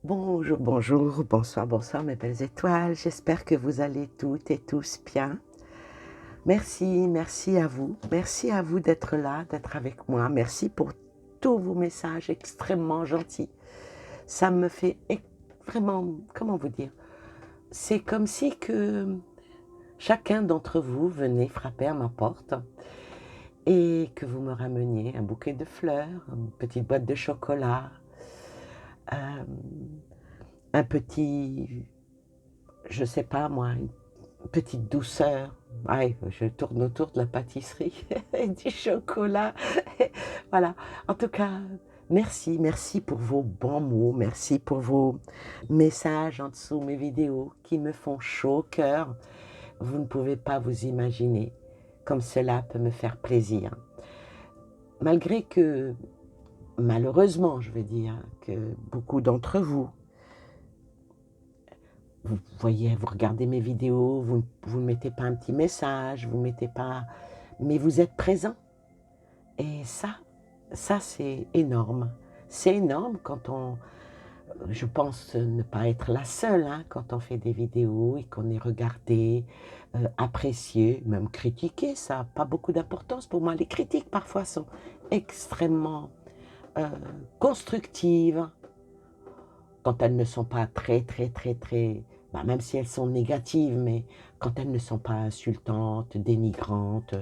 Bonjour, bonjour, bonsoir, bonsoir mes belles étoiles. J'espère que vous allez toutes et tous bien. Merci, merci à vous d'être là, d'être avec moi. Merci pour tous vos messages extrêmement gentils. Ça me fait vraiment, comment vous dire, c'est comme si que chacun d'entre vous venait frapper à ma porte et que vous me rameniez un bouquet de fleurs, une petite boîte de chocolat, euh, un petit, je sais pas moi, une petite douceur. Ouais, je tourne autour de la pâtisserie et du chocolat. Voilà. En tout cas, merci pour vos bons mots, merci pour vos messages en dessous mes vidéos qui me font chaud au cœur. Vous ne pouvez pas vous imaginer comme cela peut me faire plaisir. Malgré que, malheureusement, je veux dire, que beaucoup d'entre vous, vous voyez, vous regardez mes vidéos, vous ne mettez pas un petit message, vous mettez pas, mais vous êtes présent. Et ça c'est énorme. C'est énorme quand on, je pense ne pas être la seule, hein, quand on fait des vidéos et qu'on est regardé, apprécié, même critiqué, ça n'a pas beaucoup d'importance pour moi. Les critiques parfois sont extrêmement euh, constructives, quand elles ne sont pas très, bah, même si elles sont négatives, mais quand elles ne sont pas insultantes, dénigrantes,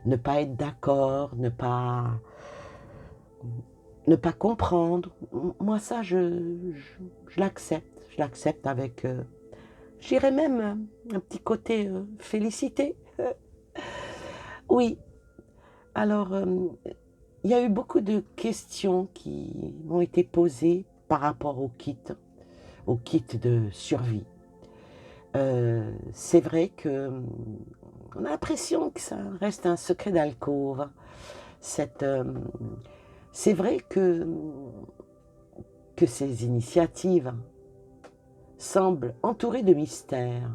ne pas être d'accord, ne pas comprendre, moi ça je l'accepte avec, j'irais même un petit côté félicité. Oui, alors il y a eu beaucoup de questions qui m'ont été posées par rapport au kit de survie. C'est vrai que on a l'impression que ça reste un secret d'alcôve. Cette, c'est vrai que ces initiatives semblent entourées de mystères.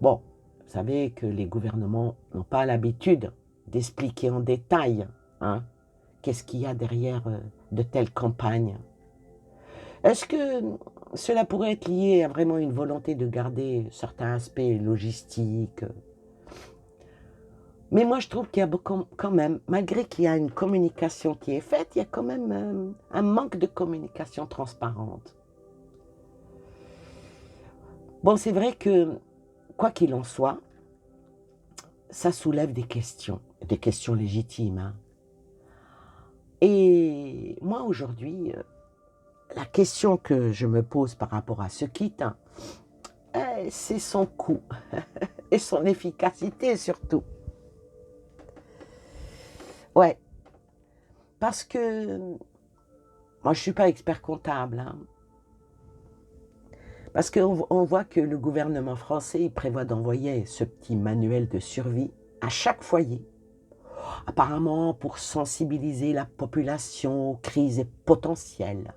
Bon, vous savez que les gouvernements n'ont pas l'habitude d'expliquer en détail, hein, qu'est-ce qu'il y a derrière de telles campagnes. Est-ce que cela pourrait être lié à vraiment une volonté de garder certains aspects logistiques? Mais moi, je trouve qu'il y a quand même, malgré qu'il y a une communication qui est faite, il y a quand même un manque de communication transparente. Bon, c'est vrai que, quoi qu'il en soit, ça soulève des questions légitimes, hein. Et moi, aujourd'hui, la question que je me pose par rapport à ce kit, hein, c'est son coût et son efficacité surtout. Ouais, parce que moi, je ne suis pas expert comptable, hein. Parce qu'on voit que le gouvernement français il prévoit d'envoyer ce petit manuel de survie à chaque foyer, apparemment pour sensibiliser la population aux crises potentielles.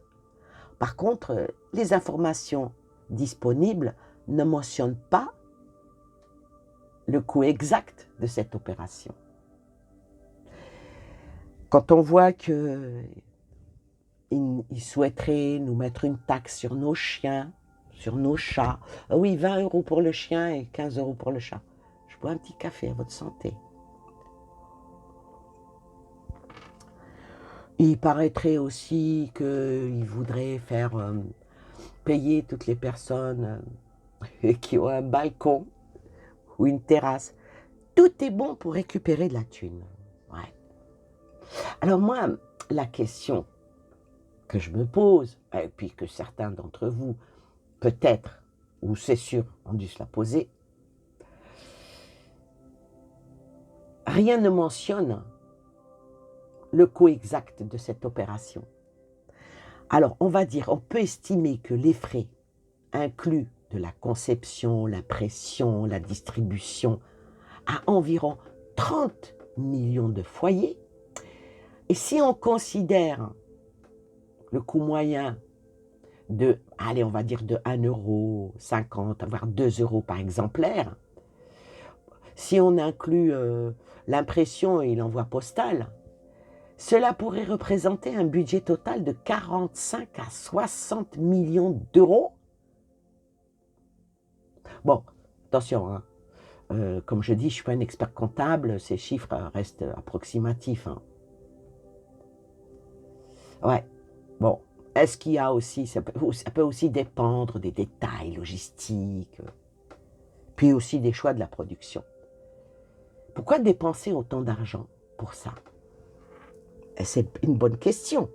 Par contre, les informations disponibles ne mentionnent pas le coût exact de cette opération. Quand on voit qu'ils souhaiteraient nous mettre une taxe sur nos chiens, sur nos chats. Ah oui, 20 € pour le chien et 15 € pour le chat. Je bois un petit café à votre santé. Il paraîtrait aussi qu'ils voudraient faire payer toutes les personnes qui ont un balcon ou une terrasse. Tout est bon pour récupérer de la thune. Ouais. Alors moi, la question que je me pose, et puis que certains d'entre vous, peut-être, ou c'est sûr, ont dû se la poser, rien ne mentionne le coût exact de cette opération. Alors, on va dire, on peut estimer que les frais inclus de la conception, l'impression, la distribution, à environ 30 millions de foyers. Et si on considère le coût moyen de, allez, on va dire de 1,50 €, voire 2 € par exemplaire, si on inclut l'impression et l'envoi postal, Cela pourrait représenter un budget total de 45 à 60 millions d'euros. Bon, attention, hein. Comme je dis, je ne suis pas un expert comptable, ces chiffres restent approximatifs. Hein. Ouais, bon, est-ce qu'il y a aussi, ça peut aussi dépendre des détails logistiques, puis aussi des choix de la production. Pourquoi dépenser autant d'argent pour ça? Et c'est une bonne question.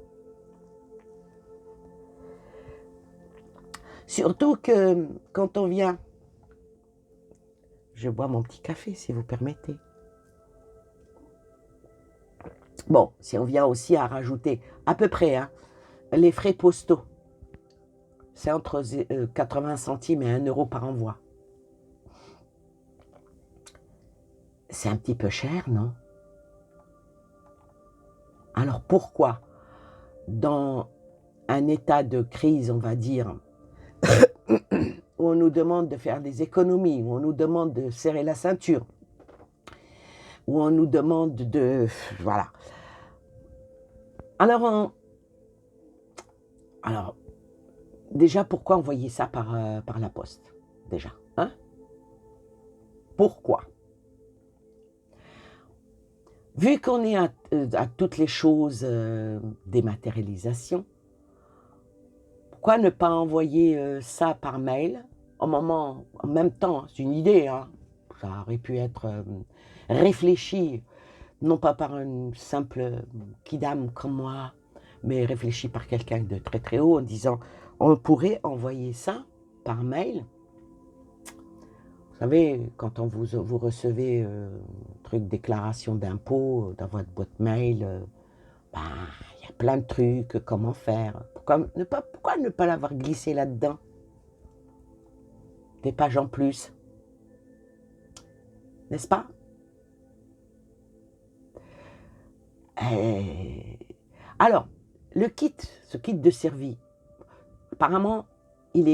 Surtout que quand on vient... Je bois mon petit café, si vous permettez. Bon, si on vient aussi à rajouter à peu près hein, les frais postaux, c'est entre 80 centimes et 1 euro par envoi. C'est un petit peu cher, non? Alors pourquoi, dans un état de crise, on va dire, où on nous demande de faire des économies, où on nous demande de serrer la ceinture, où on nous demande de... Voilà. Alors, déjà, pourquoi envoyer ça par la poste? Déjà, hein? Pourquoi? Vu qu'on est à toutes les choses dématérialisation, pourquoi ne pas envoyer ça par mail en même temps, c'est une idée, hein, ça aurait pu être réfléchi, non pas par une simple kidam comme moi, mais réfléchi par quelqu'un de très très haut en disant on pourrait envoyer ça par mail. Vous savez, quand vous recevez un truc déclaration d'impôt dans votre boîte mail, il y a plein de trucs, comment faire. Pourquoi ne pas l'avoir glissé là-dedans? Des pages en plus. N'est-ce pas? Alors, ce kit de survie, apparemment, il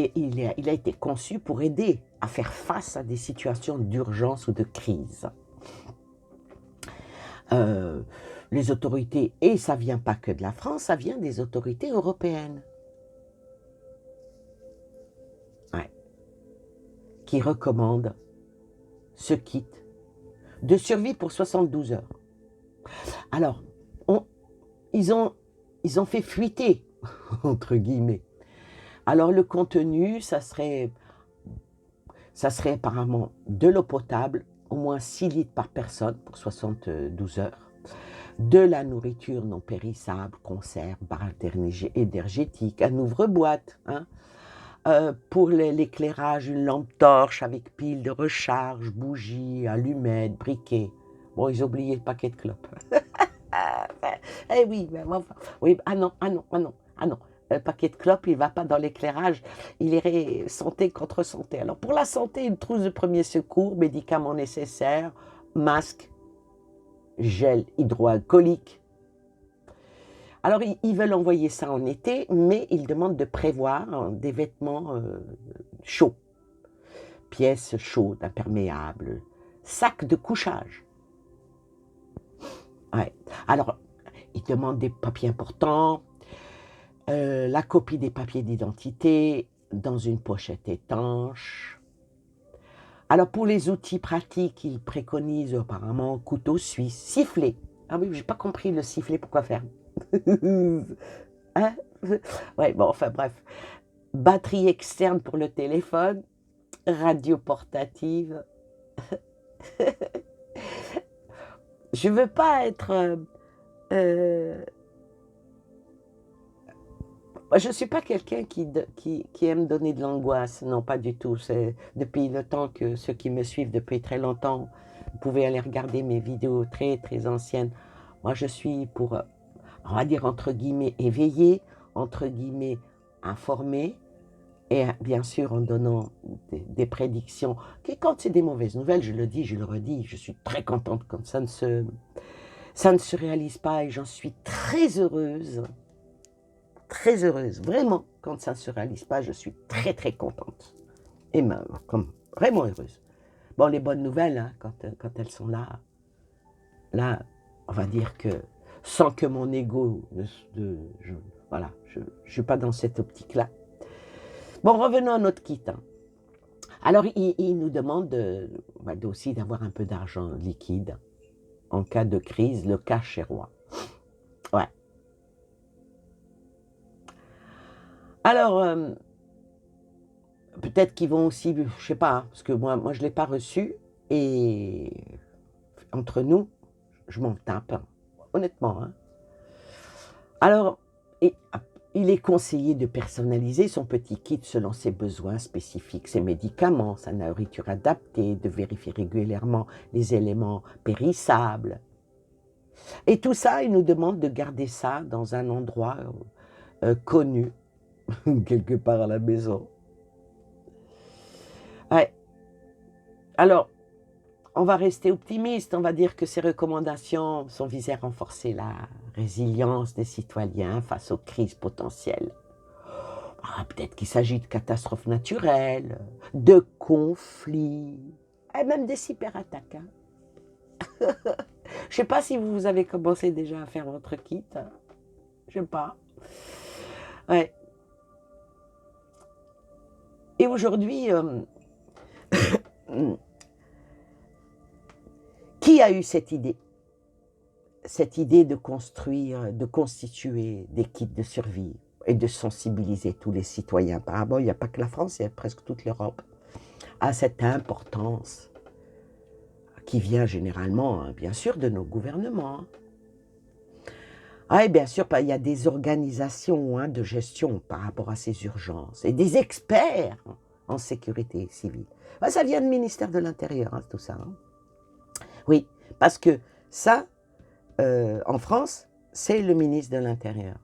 a été conçu pour aider à faire face à des situations d'urgence ou de crise. Les autorités, et ça ne vient pas que de la France, ça vient des autorités européennes. Ouais. Qui recommandent ce kit de survie pour 72 heures. Alors, ils ont fait fuiter, entre guillemets. Alors, le contenu, ça serait apparemment de l'eau potable, au moins 6 litres par personne pour 72 heures, de la nourriture non périssable, conserve, barre énergétique, un ouvre-boîte, hein, pour l'éclairage, une lampe torche avec pile de recharge, bougies, allumettes, briquets. Bon, ils ont oublié le paquet de clopes. Eh oui, mais enfin, oui, ah non. Le paquet de clopes, il ne va pas dans l'éclairage, il irait santé contre santé. Alors pour la santé, une trousse de premier secours, médicaments nécessaires, masque, gel hydroalcoolique. Alors ils veulent envoyer ça en été, mais ils demandent de prévoir des vêtements chauds, pièces chaudes, imperméables, sacs de couchage. Ouais. Alors, ils demandent des papiers importants, la copie des papiers d'identité dans une pochette étanche. Alors pour les outils pratiques, ils préconisent apparemment couteau suisse, sifflet. Ah oui, j'ai pas compris le sifflet, pourquoi faire? Hein? Ouais, bon, enfin bref. Batterie externe pour le téléphone, radio portative. Je veux pas être... je ne suis pas quelqu'un qui aime donner de l'angoisse, non, pas du tout. C'est depuis le temps que ceux qui me suivent depuis très longtemps, vous pouvez aller regarder mes vidéos très très anciennes. Moi, je suis pour, on va dire entre guillemets, éveillé, entre guillemets, informé, et bien sûr en donnant des prédictions. Que quand c'est des mauvaises nouvelles, je le dis, je le redis, je suis très contente quand ça ne se réalise pas et j'en suis très heureuse. Très heureuse, vraiment, quand ça ne se réalise pas, je suis très très contente. Et même, comme vraiment heureuse. Bon, les bonnes nouvelles, hein, quand elles sont là, on va dire que sans que mon ego, voilà, je ne suis pas dans cette optique-là. Bon, revenons à notre kit. Hein. Alors, il nous demande aussi d'avoir un peu d'argent liquide en cas de crise, le cash est roi. Ouais. Alors, peut-être qu'ils vont aussi, je sais pas, hein, parce que moi je ne l'ai pas reçu, et entre nous, je m'en tape, honnêtement. Hein. Alors, il est conseillé de personnaliser son petit kit selon ses besoins spécifiques, ses médicaments, sa nourriture adaptée, de vérifier régulièrement les éléments périssables. Et tout ça, il nous demande de garder ça dans un endroit connu, quelque part à la maison. Ouais. Alors, on va rester optimiste, on va dire que ces recommandations sont visées à renforcer la résilience des citoyens face aux crises potentielles. Peut-être qu'il s'agit de catastrophes naturelles, de conflits, et même des cyberattaques. Hein. Je ne sais pas si vous avez commencé déjà à faire votre kit. Je ne sais pas. Ouais. Et aujourd'hui, qui a eu cette idée? Cette idée de construire, de constituer des kits de survie et de sensibiliser tous les citoyens. Apparemment, il n'y a pas que la France, il y a presque toute l'Europe, à cette importance qui vient généralement, bien sûr, de nos gouvernements. Et bien sûr, il y a des organisations de gestion par rapport à ces urgences et des experts en sécurité civile. Ça vient du ministère de l'Intérieur, tout ça. Hein. Oui, parce que ça, en France, c'est le ministre de l'Intérieur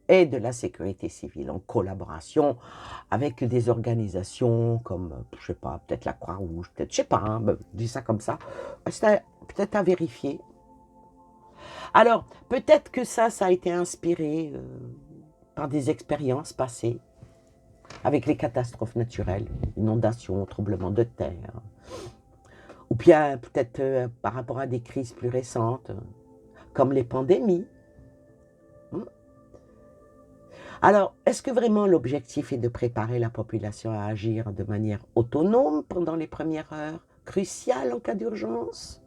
et de la Sécurité civile, en collaboration avec des organisations comme, je ne sais pas, peut-être la Croix-Rouge, peut-être, je ne sais pas, hein, je dis ça comme ça, c'est peut-être à vérifier. Alors, peut-être que ça a été inspiré par des expériences passées, avec les catastrophes naturelles, inondations, tremblements de terre, ou bien peut-être par rapport à des crises plus récentes, comme les pandémies. Alors, est-ce que vraiment l'objectif est de préparer la population à agir de manière autonome pendant les premières heures cruciales en cas d'urgence,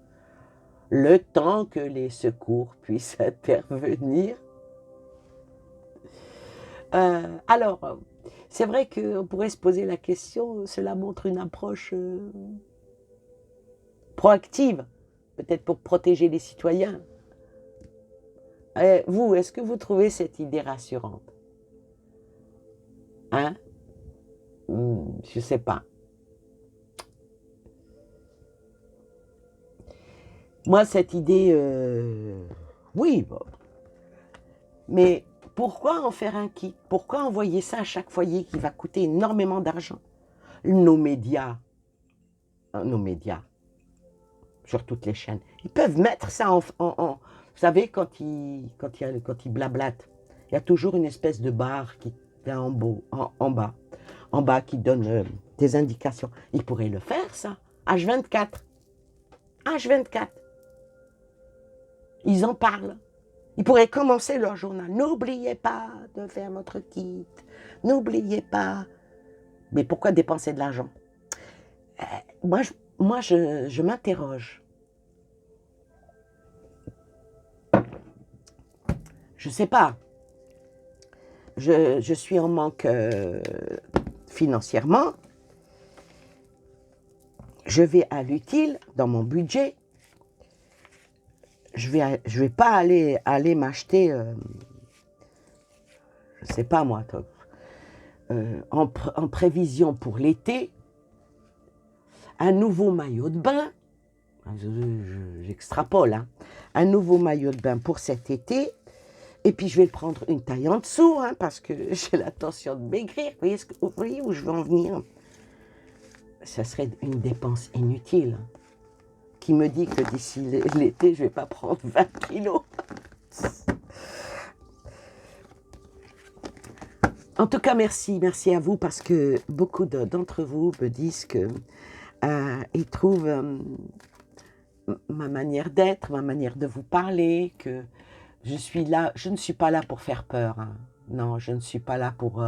le temps que les secours puissent intervenir? Alors, c'est vrai qu'on pourrait se poser la question, cela montre une approche proactive, peut-être pour protéger les citoyens. Vous, est-ce que vous trouvez cette idée rassurante? Hein? Je ne sais pas. Moi, cette idée, oui, bon. Mais pourquoi en faire un kit? Pourquoi envoyer ça à chaque foyer qui va coûter énormément d'argent? Nos médias, sur toutes les chaînes, ils peuvent mettre ça en vous savez, quand ils blablatent, il y a toujours une espèce de barre qui est en bas, qui donne des indications. Ils pourraient le faire, ça, H24. Ils en parlent. Ils pourraient commencer leur journal. N'oubliez pas de faire votre kit. N'oubliez pas. Mais pourquoi dépenser de l'argent? Moi, je m'interroge. Je ne sais pas. Je suis en manque financièrement. Je vais à l'utile dans mon budget. Je vais pas aller m'acheter, je sais pas moi, en prévision pour l'été, un nouveau maillot de bain. J'extrapole, hein, un nouveau maillot de bain pour cet été. Et puis je vais le prendre une taille en dessous, hein, parce que j'ai l'intention de maigrir. Vous voyez où je veux en venir? Ça serait une dépense inutile. Qui me dit que d'ici l'été, je ne vais pas prendre 20 kilos. En tout cas, merci à vous, parce que beaucoup d'entre vous me disent qu'ils trouvent ma manière d'être, ma manière de vous parler, que Je suis là, je ne suis pas là pour faire peur, hein. Non, je ne suis pas là pour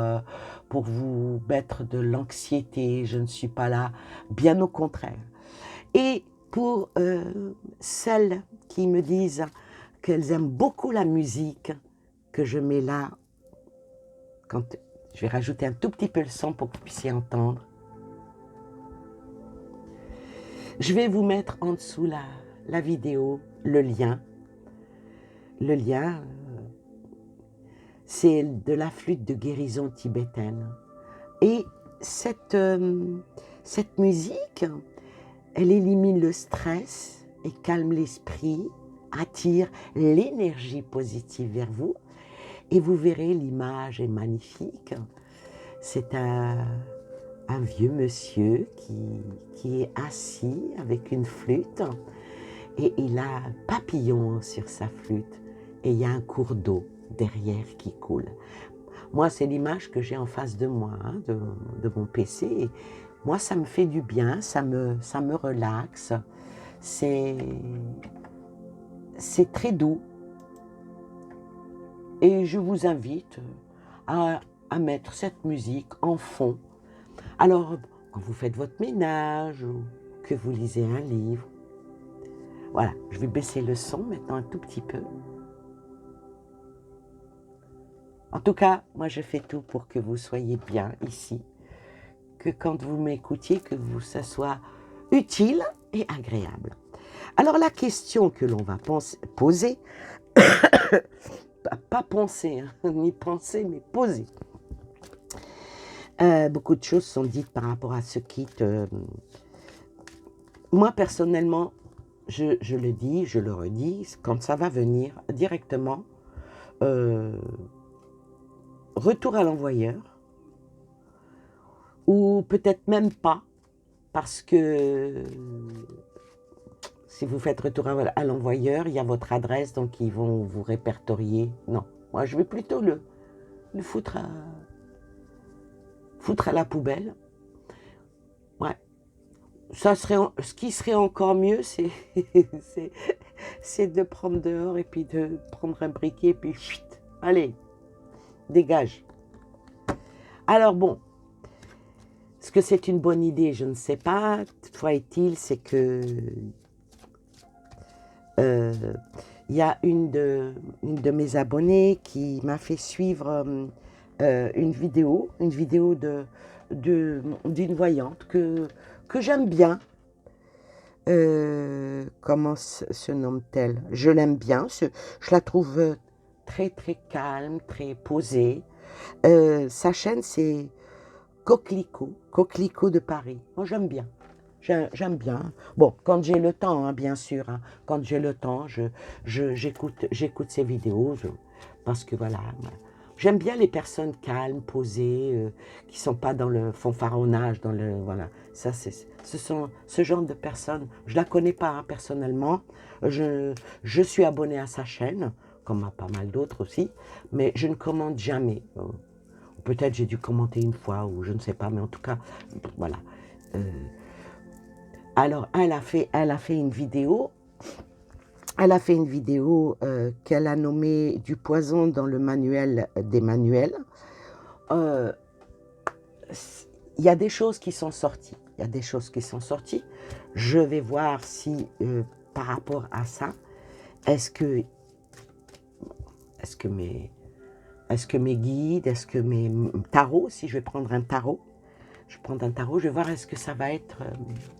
vous mettre de l'anxiété, je ne suis pas là, bien au contraire. Et pour celles qui me disent qu'elles aiment beaucoup la musique, que je mets là, quand je vais rajouter un tout petit peu le son pour que vous puissiez entendre. Je vais vous mettre en dessous la vidéo, le lien. Le lien, c'est de la flûte de guérison tibétaine. Et cette musique, elle élimine le stress et calme l'esprit, attire l'énergie positive vers vous. Et vous verrez, l'image est magnifique. C'est un vieux monsieur qui est assis avec une flûte et il a un papillon sur sa flûte et il y a un cours d'eau derrière qui coule. Moi, c'est l'image que j'ai en face de moi, hein, de mon PC. Et moi, ça me fait du bien, ça me relaxe. C'est très doux. Et je vous invite à mettre cette musique en fond. Alors, quand vous faites votre ménage ou que vous lisez un livre, voilà, je vais baisser le son maintenant un tout petit peu. En tout cas, moi je fais tout pour que vous soyez bien ici, que quand vous m'écoutiez, ça soit utile et agréable. Alors la question que l'on va poser, pas penser, hein, ni penser, mais poser. Beaucoup de choses sont dites par rapport à ce kit. Moi personnellement, je le dis, je le redis, quand ça va venir directement, retour à l'envoyeur, ou peut-être même pas, parce que si vous faites retour à l'envoyeur, il y a votre adresse, donc ils vont vous répertorier. Non, moi je vais plutôt le foutre à la poubelle. Ouais. Ça serait, ce qui serait encore mieux, c'est de prendre dehors et puis de prendre un briquet et puis chut, allez, dégage. Alors bon, est-ce que c'est une bonne idée? Je ne sais pas. Toutefois est-il, c'est que il y a une de mes abonnées qui m'a fait suivre une vidéo d'une voyante que j'aime bien. Comment se nomme-t-elle? Je l'aime bien, je la trouve très très calme, très posée. Sa chaîne c'est Coquelicot de Paris. Moi j'aime bien. J'aime bien. Bon, quand j'ai le temps, hein, bien sûr. Hein, quand j'ai le temps, j'écoute ses vidéos. Parce que voilà, j'aime bien les personnes calmes, posées, qui ne sont pas dans le fanfaronnage, voilà. Ça, ce sont ce genre de personnes. Je ne la connais pas hein, personnellement. Je suis abonné à sa chaîne, comme à pas mal d'autres aussi, mais je ne commente jamais. Peut-être j'ai dû commenter une fois, ou je ne sais pas, mais en tout cas, voilà. Alors, elle a fait une vidéo. Elle a fait une vidéo qu'elle a nommée « Du poison dans le manuel des manuels ». Il y a des choses qui sont sorties. Il y a des choses qui sont sorties. Je vais voir si, par rapport à ça, est-ce que mes guides, est-ce que mes tarots, si je vais prendre un tarot, je vais prendre un tarot, je vais voir est-ce que ça va être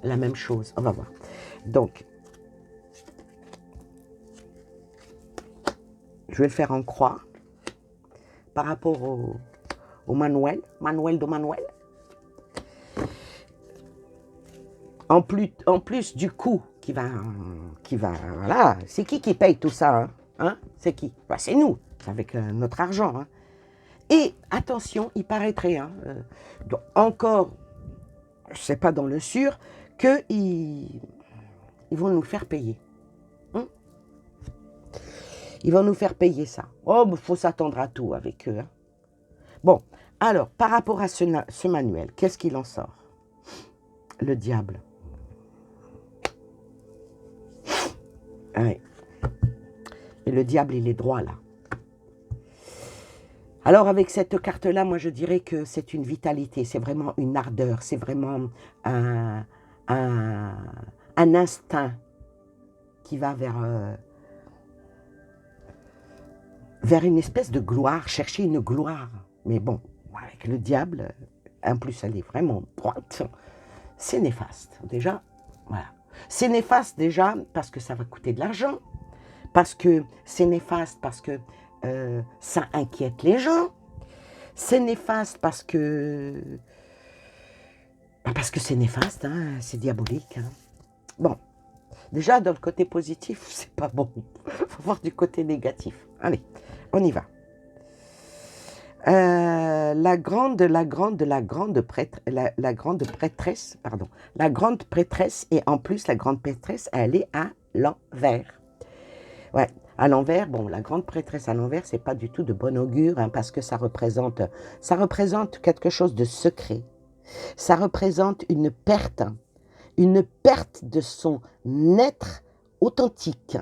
la même chose. On va voir. Donc, je vais le faire en croix par rapport au manuel de manuel. En plus du coût qui va, voilà, c'est qui paye tout ça, hein, c'est qui? Bah, c'est nous, avec notre argent. Hein. Et attention, il paraîtrait, hein, encore, je ne sais pas dans le sûr, qu'ils vont nous faire payer. Hein? Ils vont nous faire payer ça. Oh, il faut s'attendre à tout avec eux. Hein. Bon, alors, par rapport à ce manuel, qu'est-ce qu'il en sort? Le diable. Ouais. Et le diable, il est droit là. Alors avec cette carte-là, moi je dirais que c'est une vitalité, c'est vraiment une ardeur, c'est vraiment un, un, un instinct qui va vers une espèce de gloire, chercher une gloire. Mais bon, avec le diable, en plus elle est vraiment droite, c'est néfaste. Déjà, voilà. C'est néfaste déjà parce que ça va coûter de l'argent, parce que c'est néfaste parce que ça inquiète les gens, c'est néfaste parce que c'est néfaste, hein, c'est diabolique. Hein. Bon, déjà dans le côté positif, c'est pas bon. Faut voir du côté négatif. Allez, on y va. La grande prêtresse et en plus la grande prêtresse, elle est à l'envers. Ouais, à l'envers, bon, la grande prêtresse à l'envers, c'est pas du tout de bon augure, hein, parce que ça représente quelque chose de secret. Ça représente une perte de son être authentique.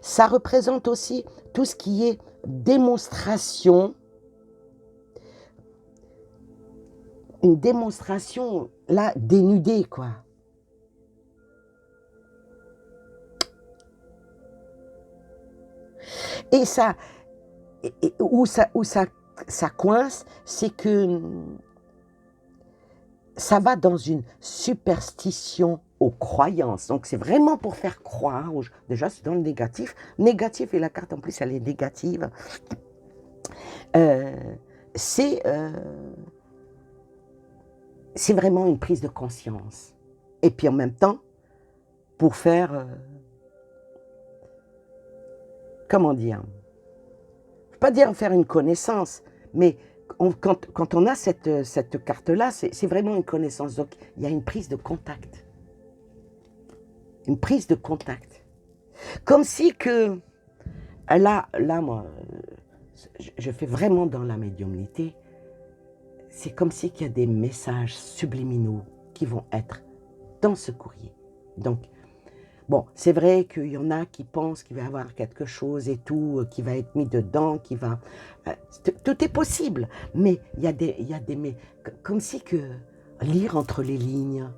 Ça représente aussi tout ce qui est démonstration, une démonstration, là, dénudée, quoi. Et ça, où ça coince, c'est que ça va dans une superstition aux croyances. Donc, c'est vraiment pour faire croire. Déjà, c'est dans le négatif. Négatif, et la carte, en plus, elle est négative. C'est vraiment une prise de conscience. Et puis, en même temps, pour faire... comment dire? Je ne veux pas dire faire une connaissance, mais quand on a cette carte-là, c'est vraiment une connaissance. Donc, il y a une prise de contact. Une prise de contact. Comme si que... Là moi, je fais vraiment dans la médiumnité. C'est comme si qu'il y a des messages subliminaux qui vont être dans ce courrier. Donc, bon, c'est vrai qu'il y en a qui pensent qu'il va y avoir quelque chose et tout, qui va être mis dedans, qui va... tout est possible, mais il y a des comme si que... Lire entre les lignes.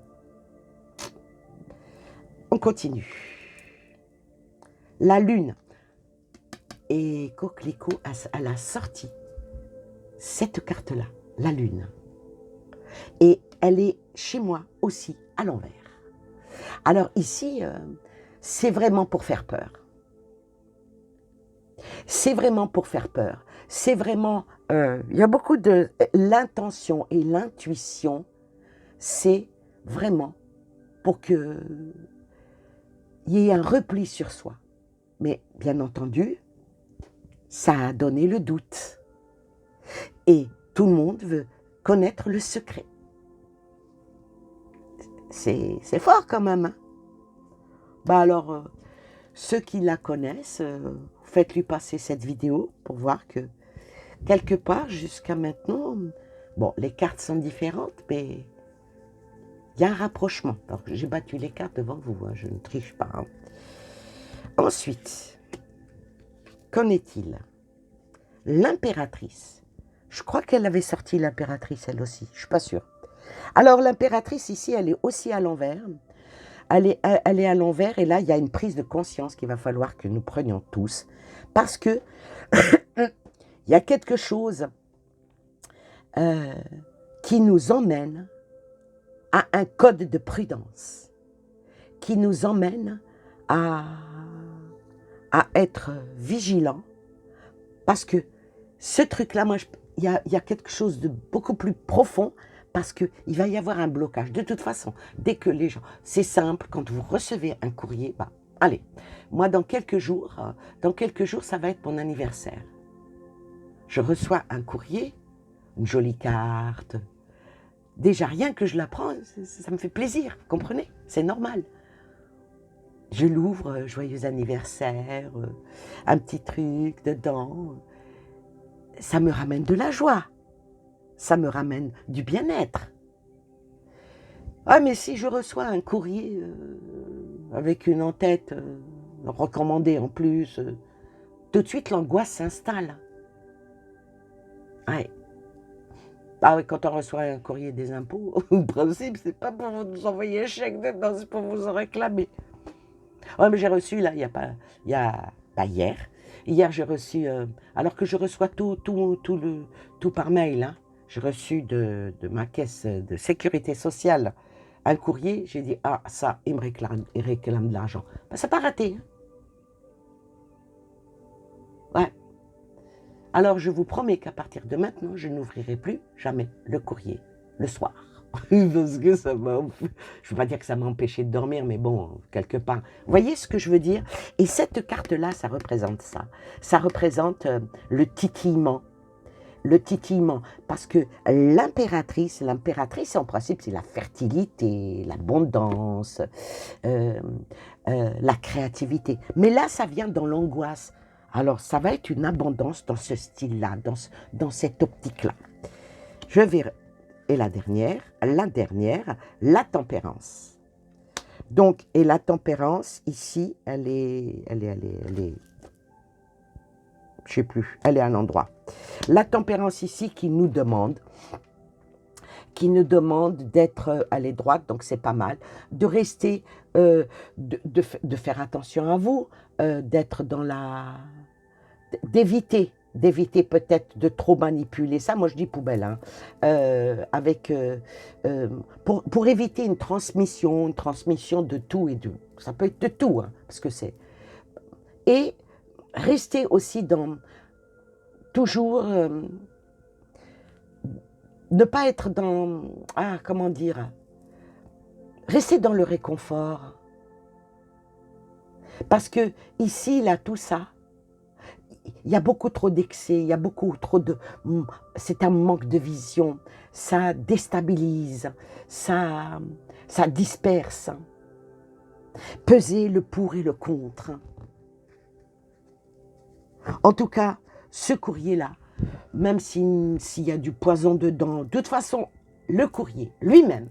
On continue. La lune. Et Coquelicot, elle a sorti cette carte-là, la lune. Et elle est chez moi aussi, à l'envers. Alors ici, c'est vraiment pour faire peur. C'est vraiment pour faire peur. C'est vraiment... il y a beaucoup de... L'intention et l'intuition, c'est vraiment pour que il y ait un repli sur soi. Mais bien entendu, ça a donné le doute. Et tout le monde veut connaître le secret. C'est fort quand même. Hein? Bah alors, ceux qui la connaissent, faites-lui passer cette vidéo pour voir que quelque part, jusqu'à maintenant, bon, les cartes sont différentes, mais il y a un rapprochement. Alors, j'ai battu les cartes devant vous, hein, je ne triche pas. Hein. Ensuite, qu'en est-il? L'impératrice. Je crois qu'elle avait sorti l'impératrice, elle aussi, je ne suis pas sûre. Alors, l'impératrice, ici, elle est aussi à l'envers. Elle est à l'envers, et là, il y a une prise de conscience qu'il va falloir que nous prenions tous. Parce que il y a quelque chose qui nous emmène à un code de prudence, qui nous emmène à être vigilant, parce que ce truc-là, moi, il y a quelque chose de beaucoup plus profond, parce qu'il va y avoir un blocage. De toute façon, dès que les gens... C'est simple, quand vous recevez un courrier, bah, allez, moi, dans quelques jours, ça va être mon anniversaire. Je reçois un courrier, une jolie carte. Déjà, rien que je la prends, ça me fait plaisir, vous comprenez? C'est normal. Je l'ouvre, joyeux anniversaire, un petit truc dedans. Ça me ramène de la joie. Ça me ramène du bien-être. Ah, mais si je reçois un courrier avec une en-tête, recommandé en plus. Tout de suite, l'angoisse s'installe. Ouais. Ah oui, quand on reçoit un courrier des impôts, au principe, c'est pas pour vous envoyer un chèque dedans, c'est pour vous en réclamer. Ouais, mais j'ai reçu, là, pas hier. Hier, j'ai reçu, alors que je reçois tout par mail, hein. J'ai reçu de ma caisse de sécurité sociale un courrier. J'ai dit, ah, ça, il réclame de l'argent. Ben, ça n'a pas raté. Hein. Ouais. Alors, je vous promets qu'à partir de maintenant, je n'ouvrirai plus jamais le courrier le soir. Parce que ça m'a... Je ne veux pas dire que ça m'a empêché de dormir, mais bon, quelque part. Vous voyez ce que je veux dire? Et cette carte-là, ça représente ça. Ça représente le titillement. Le titillement. Parce que l'impératrice, en principe, c'est la fertilité, l'abondance, la créativité. Mais là, ça vient dans l'angoisse. Alors, ça va être une abondance dans ce style-là, dans cette optique-là. Je vais... Et la dernière, la tempérance. Donc, et la tempérance, ici, elle est, je sais plus, elle est à un endroit. La tempérance ici qui nous demande d'être, elle est droite, donc c'est pas mal, de rester, de faire attention à vous, d'être dans la... d'éviter peut-être de trop manipuler ça. Moi, je dis poubelle, hein, pour éviter une transmission de tout et de... Ça peut être de tout, hein, parce que c'est... Et rester aussi dans... Toujours... ne pas être dans... Ah, comment dire? Rester dans le réconfort. Parce que ici, là, tout ça, il y a beaucoup trop d'excès, il y a beaucoup trop de... C'est un manque de vision, ça déstabilise, ça disperse. Peser le pour et le contre. En tout cas, ce courrier-là, même s'il y a du poison dedans, de toute façon, le courrier lui-même,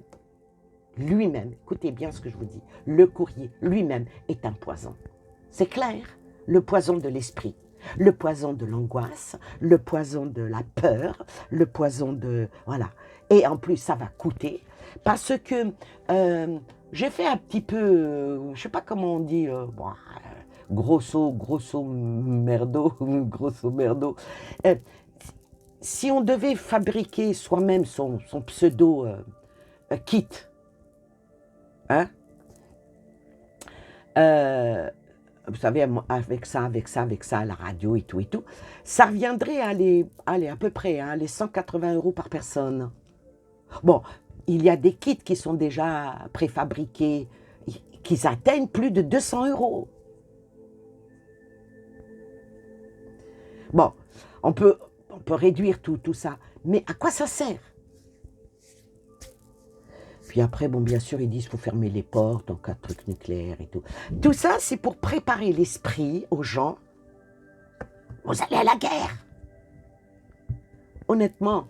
écoutez bien ce que je vous dis, le courrier lui-même est un poison. C'est clair, le poison de l'esprit. Le poison de l'angoisse, le poison de la peur, le poison de... Voilà. Et en plus, ça va coûter. Parce que j'ai fait un petit peu, je ne sais pas comment on dit, grosso merdo, grosso merdo. Si on devait fabriquer soi-même son pseudo kit, hein, vous savez, avec ça, la radio et tout, ça reviendrait à à peu près, hein, les 180 € par personne. Bon, il y a des kits qui sont déjà préfabriqués, qui atteignent plus de 200 €. Bon, on peut réduire tout ça, mais à quoi ça sert? Puis après, bon, bien sûr, ils disent qu'il faut fermer les portes en cas de truc nucléaire et tout. Tout ça, c'est pour préparer l'esprit aux gens. Vous allez à la guerre. Honnêtement,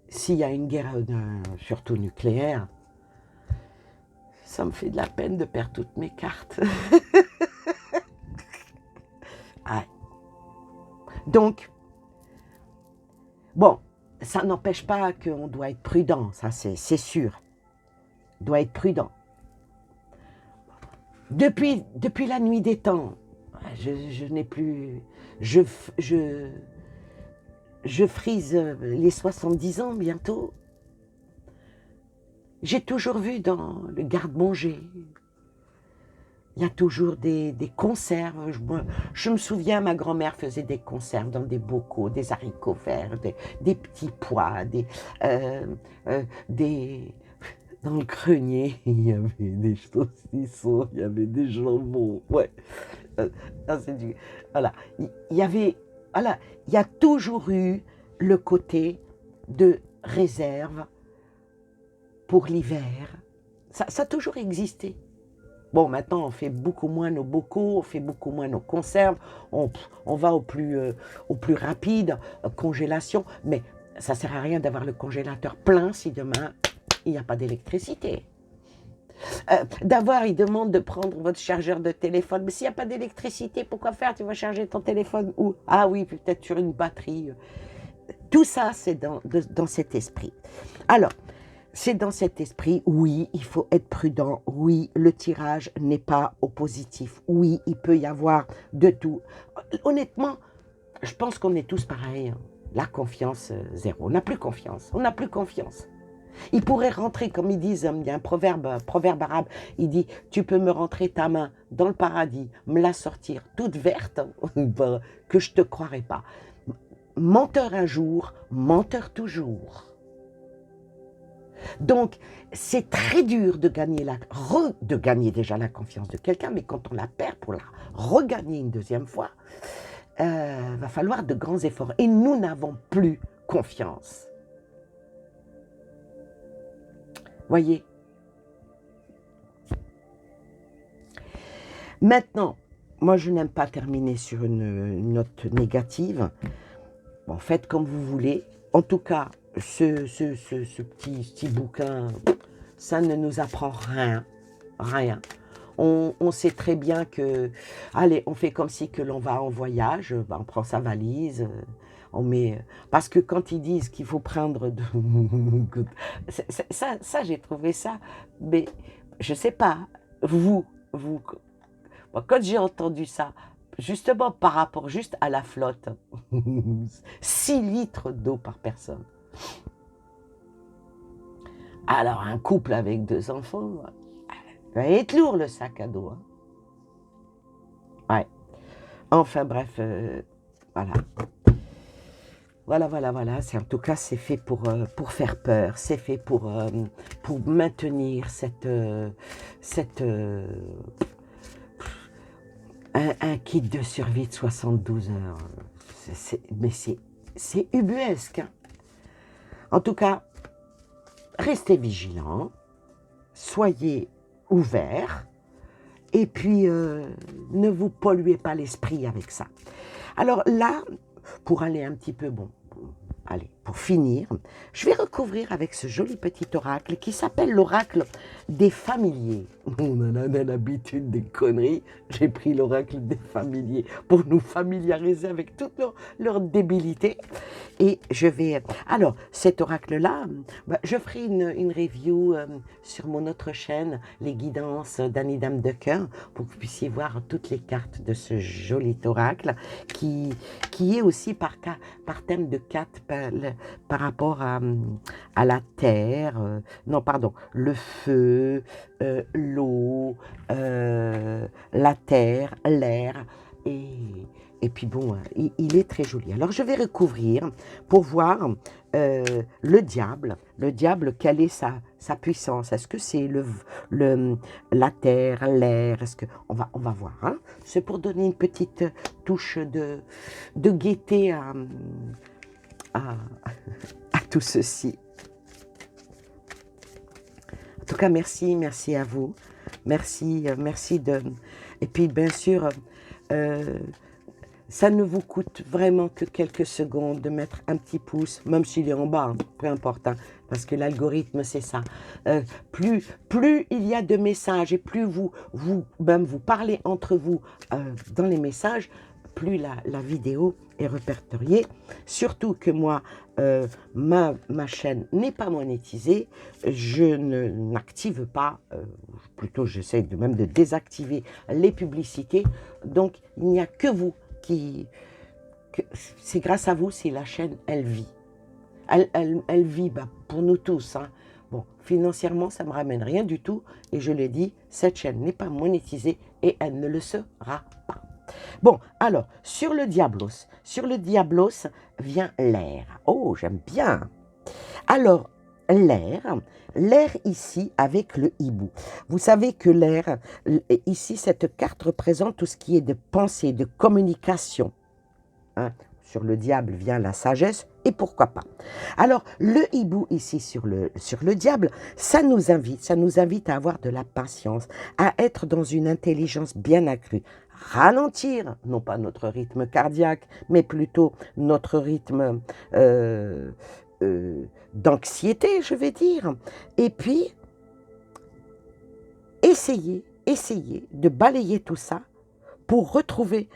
s'il y a une guerre, surtout nucléaire, ça me fait de la peine de perdre toutes mes cartes. Ouais. Donc, bon, ça n'empêche pas qu'on doit être prudent, ça c'est sûr. On doit être prudent. Depuis la nuit des temps, je n'ai plus... Je frise les 70 ans bientôt. J'ai toujours vu dans le garde-manger, il y a toujours des conserves. Je me souviens, ma grand-mère faisait des conserves dans des bocaux, des haricots verts, des petits pois, dans le grenier, il y avait des saucissons, il y avait des jambons. Ouais. Voilà. Voilà. Il y a toujours eu le côté de réserve pour l'hiver. Ça a toujours existé. Bon, maintenant, on fait beaucoup moins nos bocaux, on fait beaucoup moins nos conserves, on va au plus rapide, congélation, mais ça ne sert à rien d'avoir le congélateur plein si demain, il n'y a pas d'électricité. Il demande de prendre votre chargeur de téléphone. Mais s'il n'y a pas d'électricité, pourquoi faire? Tu vas charger ton téléphone où? Ah oui, peut-être sur une batterie. Tout ça, c'est dans cet esprit. Alors, c'est dans cet esprit, oui, il faut être prudent, oui, le tirage n'est pas au positif, oui, il peut y avoir de tout. Honnêtement, je pense qu'on est tous pareils, hein. La confiance, zéro. On n'a plus confiance, on n'a plus confiance. Il pourrait rentrer, comme ils disent, il y a un proverbe arabe, il dit, tu peux me rentrer ta main dans le paradis, me la sortir toute verte, que je te croirais pas. Menteur un jour, menteur toujours. Donc, c'est très dur de gagner de gagner déjà la confiance de quelqu'un, mais quand on la perd pour la regagner une deuxième fois, va falloir de grands efforts. Et nous n'avons plus confiance. Voyez. Maintenant, moi je n'aime pas terminer sur une note négative. Bon, faites comme vous voulez. En tout cas, ce petit bouquin, ça ne nous apprend rien. Rien. On sait très bien que, allez, on fait comme si que l'on va en voyage, ben, on prend sa valise, on met... Parce que quand ils disent qu'il faut prendre de... ça j'ai trouvé ça, mais je sais pas, vous, moi, quand j'ai entendu ça, justement par rapport juste à la flotte, 6 litres d'eau par personne. Alors un couple avec 2 enfants, ça va être lourd le sac à dos. Hein. Ouais. Enfin bref, voilà. Voilà. En tout cas, c'est fait pour faire peur. C'est fait pour maintenir un kit de survie de 72 heures. Mais c'est ubuesque. Hein. En tout cas, restez vigilants. Soyez ouverts. Et puis, ne vous polluez pas l'esprit avec ça. Alors là, pour aller un petit peu, allez, pour finir, je vais recouvrir avec ce joli petit oracle qui s'appelle l'oracle des familiers. On en a l'habitude des conneries. J'ai pris l'oracle des familiers pour nous familiariser avec toutes leurs débilités. Et je vais... Alors, cet oracle-là, je ferai une review sur mon autre chaîne, les guidances d'Annie Dame de Cœur, pour que vous puissiez voir toutes les cartes de ce joli oracle, qui est aussi par thème de 4 par rapport à la terre, non pardon, le feu, l'eau, la terre, l'air, et puis bon, il est très joli. Alors je vais recouvrir pour voir le diable, quelle est sa puissance. Est-ce que c'est la terre, l'air? Est-ce que on va voir. Hein? C'est pour donner une petite touche de gaieté à tout ceci. En tout cas, merci à vous. Merci de... Et puis, bien sûr, ça ne vous coûte vraiment que quelques secondes de mettre un petit pouce, même s'il est en bas, hein, peu importe, hein, parce que l'algorithme, c'est ça. Plus il y a de messages et plus vous parlez entre vous dans les messages, plus la vidéo est répertoriée. Surtout que moi, ma chaîne n'est pas monétisée, je n'active pas, plutôt j'essaie même de désactiver les publicités, donc il n'y a que vous c'est grâce à vous si la chaîne, elle vit. Elle vit pour nous tous. Hein. Bon, financièrement, ça ne me ramène rien du tout, et je l'ai dit, cette chaîne n'est pas monétisée et elle ne le sera pas. Bon, alors, sur le Diablos vient l'air. Oh, j'aime bien. Alors, l'air ici avec le hibou. Vous savez que l'air, ici, cette carte représente tout ce qui est de pensée, de communication. Hein? Sur le diable vient la sagesse, et pourquoi pas. Alors, le hibou ici sur le diable, ça nous invite à avoir de la patience, à être dans une intelligence bien accrue. Ralentir, non pas notre rythme cardiaque, mais plutôt notre rythme d'anxiété, je vais dire. Et puis, essayez de balayer tout ça pour retrouver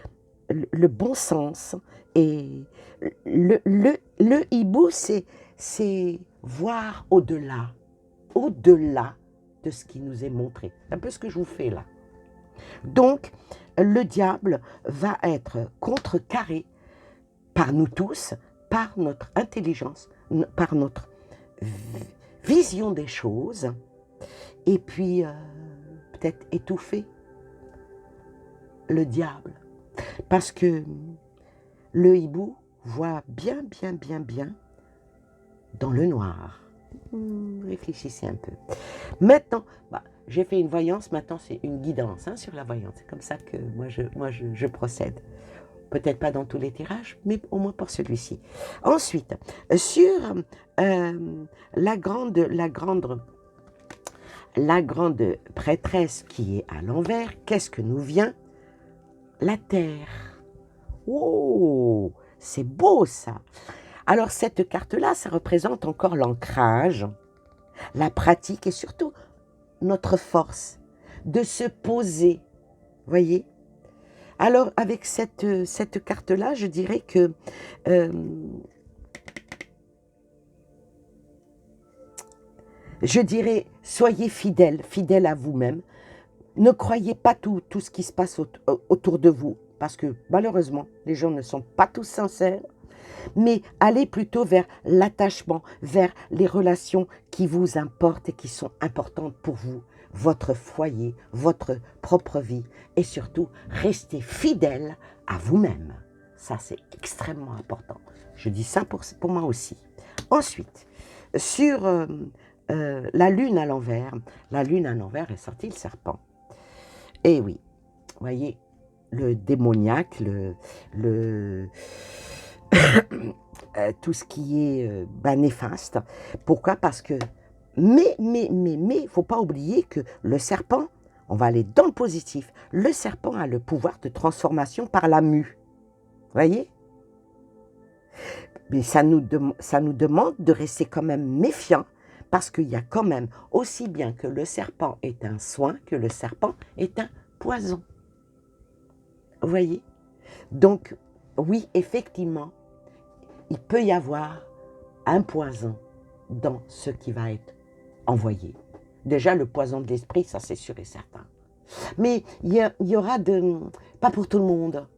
le bon sens. Et le hibou, c'est voir au-delà de ce qui nous est montré. C'est un peu ce que je vous fais là. Donc, le diable va être contrecarré par nous tous, par notre intelligence, par notre vision des choses, et puis peut-être étouffer le diable. Parce que le hibou voit bien dans le noir. Réfléchissez un peu. Maintenant, j'ai fait une voyance, maintenant c'est une guidance sur la voyance. C'est comme ça que moi je procède. Peut-être pas dans tous les tirages, mais au moins pour celui-ci. Ensuite, sur la grande prêtresse qui est à l'envers, qu'est-ce que nous vient? La terre. Oh, c'est beau ça. Alors cette carte-là, ça représente encore l'ancrage, la pratique et surtout notre force de se poser, voyez. Alors avec cette carte-là, je dirais que soyez fidèles à vous-même. Ne croyez pas tout ce qui se passe autour de vous, parce que malheureusement, les gens ne sont pas tous sincères, mais allez plutôt vers l'attachement, vers les relations qui vous importent et qui sont importantes pour vous, votre foyer, votre propre vie, et surtout, restez fidèle à vous-même. Ça, c'est extrêmement important. Je dis ça pour moi aussi. Ensuite, sur la lune à l'envers est sorti le serpent. Et oui, voyez, le démoniaque, tout ce qui est néfaste. Pourquoi? Parce que, mais, il faut pas oublier que le serpent, on va aller dans le positif, le serpent a le pouvoir de transformation par la mue. Voyez? Mais ça nous demande de rester quand même méfiants, parce qu'il y a quand même, aussi bien que le serpent est un soin, que le serpent est un poison. Vous voyez? Donc, oui, effectivement, il peut y avoir un poison dans ce qui va être envoyé. Déjà, le poison de l'esprit, ça c'est sûr et certain. Mais il y aura pas pour tout le monde.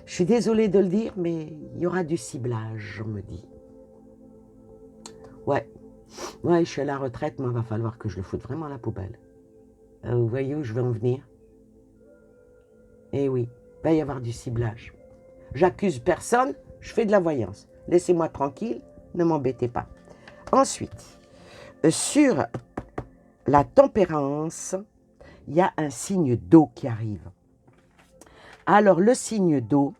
Je suis désolée de le dire, mais il y aura du ciblage, on me dit. Ouais, je suis à la retraite, moi, il va falloir que je le foute vraiment à la poubelle. Vous voyez où je veux en venir? Eh oui, il va y avoir du ciblage. J'accuse personne, je fais de la voyance. Laissez-moi tranquille, ne m'embêtez pas. Ensuite, sur la tempérance, il y a un signe d'eau qui arrive. Alors, le signe d'eau,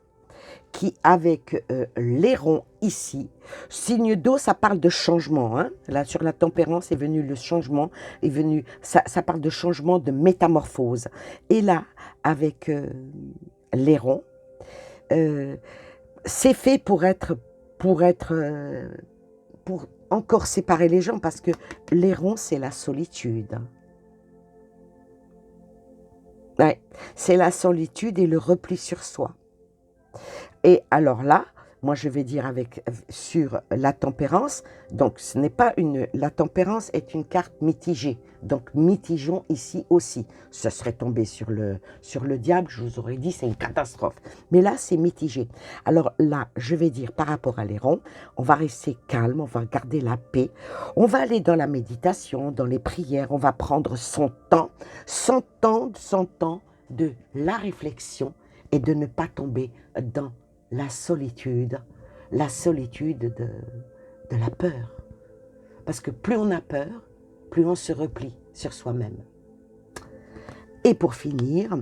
qui avec l'airon ici, signe d'eau, ça parle de changement. Là, sur la tempérance est venu le changement, ça parle de changement, de métamorphose. Et là, avec l'airon, c'est fait pour encore séparer les gens, parce que l'airon, c'est la solitude. Ouais, c'est la solitude et le repli sur soi. Et alors là, moi je vais dire sur la tempérance, donc ce n'est pas la tempérance est une carte mitigée, donc mitigeons ici aussi. Ce serait tombé sur le diable, je vous aurais dit c'est une catastrophe. Mais là c'est mitigé. Alors là, je vais dire par rapport à l'airon, on va rester calme, on va garder la paix, on va aller dans la méditation, dans les prières, on va prendre son temps de la réflexion et de ne pas tomber dans la solitude de la peur. Parce que plus on a peur, plus on se replie sur soi-même. Et pour finir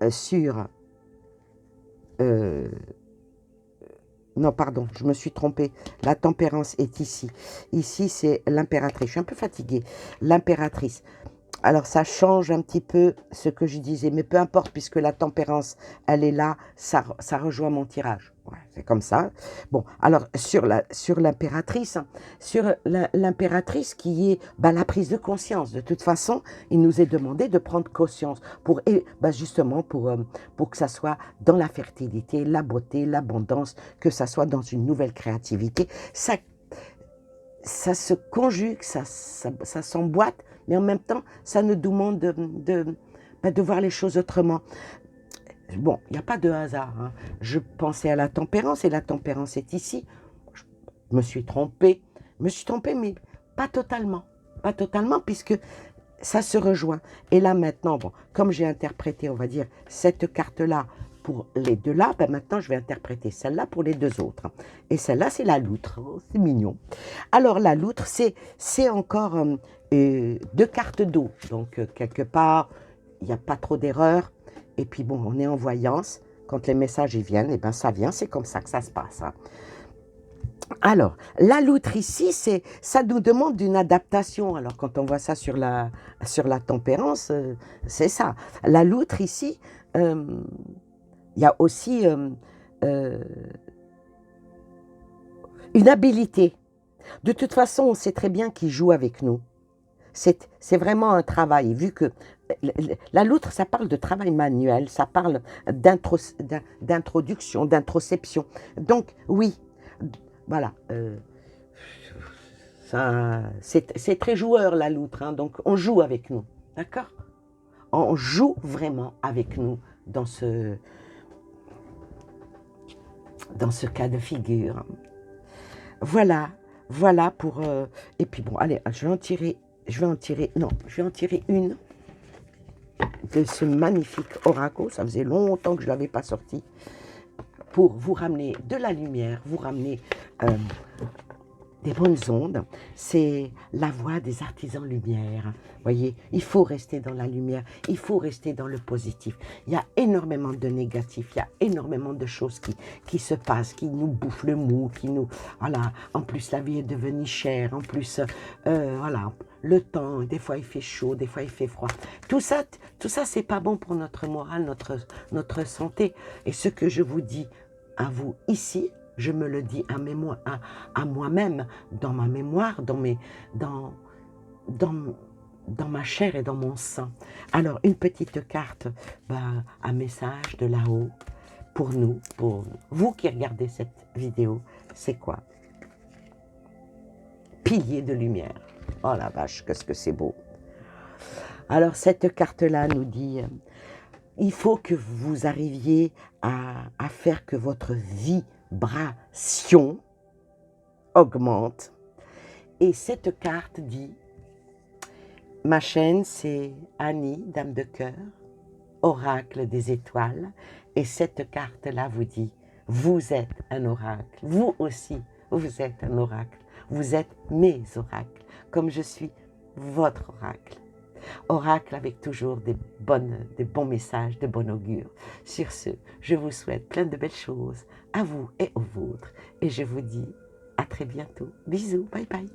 sur... non, pardon, je me suis trompée. La tempérance est ici. Ici, c'est l'impératrice. Je suis un peu fatiguée. L'impératrice. Alors ça change un petit peu ce que je disais, mais peu importe, puisque la tempérance, elle est là, ça rejoint mon tirage. Ouais, c'est comme ça. Bon, alors sur l'impératrice, sur l'impératrice qui est la prise de conscience. De toute façon, il nous est demandé de prendre conscience pour, et, justement pour que ça soit dans la fertilité, la beauté, l'abondance, que ça soit dans une nouvelle créativité. Ça se conjugue, ça s'emboîte, mais en même temps, ça nous demande de voir les choses autrement. Bon, il n'y a pas de hasard. Hein. Je pensais à la tempérance, et la tempérance est ici. Je me suis trompée. Mais pas totalement. Pas totalement, puisque ça se rejoint. Et là, maintenant, bon, comme j'ai interprété, on va dire, cette carte-là pour les deux là, maintenant, je vais interpréter celle-là pour les deux autres. Et celle-là, c'est la loutre. Oh, c'est mignon. Alors, la loutre, c'est encore deux cartes d'eau. Donc, quelque part, il n'y a pas trop d'erreurs. Et puis, bon, on est en voyance. Quand les messages y viennent, et ben ça vient. C'est comme ça que ça se passe. Hein. Alors, la loutre ici, ça nous demande une adaptation. Alors, quand on voit ça sur la tempérance, c'est ça. La loutre ici, il y a aussi une habileté. De toute façon, on sait très bien qu'il joue avec nous. C'est vraiment un travail, vu que la loutre, ça parle de travail manuel, ça parle d'introduction, d'introception. Donc, oui, voilà. C'est très joueur, la loutre, hein, donc on joue avec nous, d'accord? On joue vraiment avec nous dans ce cas de figure. Voilà, voilà pour... et puis bon, allez, je vais en tirer une de ce magnifique oracle. Ça faisait longtemps que je ne l'avais pas sorti. Pour vous ramener de la lumière, vous ramener des bonnes ondes. C'est la voix des artisans lumière. Voyez, il faut rester dans la lumière, il faut rester dans le positif. Il y a énormément de négatifs, il y a énormément de choses qui se passent, qui nous bouffent le mou, qui nous... Voilà, en plus la vie est devenue chère, en plus, voilà, le temps, des fois il fait chaud, des fois il fait froid. Tout ça c'est pas bon pour notre morale, notre santé. Et ce que je vous dis à vous ici, je me le dis à moi-même, dans ma mémoire, dans ma chair et dans mon sang. Alors, une petite carte, un message de là-haut, pour nous, pour vous qui regardez cette vidéo, c'est quoi? Pilier de lumière. Oh la vache, qu'est-ce que c'est beau. Alors, cette carte-là nous dit, il faut que vous arriviez à faire que votre vibration augmente. Et cette carte dit, ma chaîne c'est Annie, dame de cœur, oracle des étoiles. Et cette carte-là vous dit, vous êtes un oracle. Vous aussi, vous êtes un oracle. Vous êtes mes oracles, comme je suis votre oracle. Oracle avec toujours des bons messages, de bon augure. Sur ce, je vous souhaite plein de belles choses à vous et aux vôtres. Et je vous dis à très bientôt. Bisous, bye bye.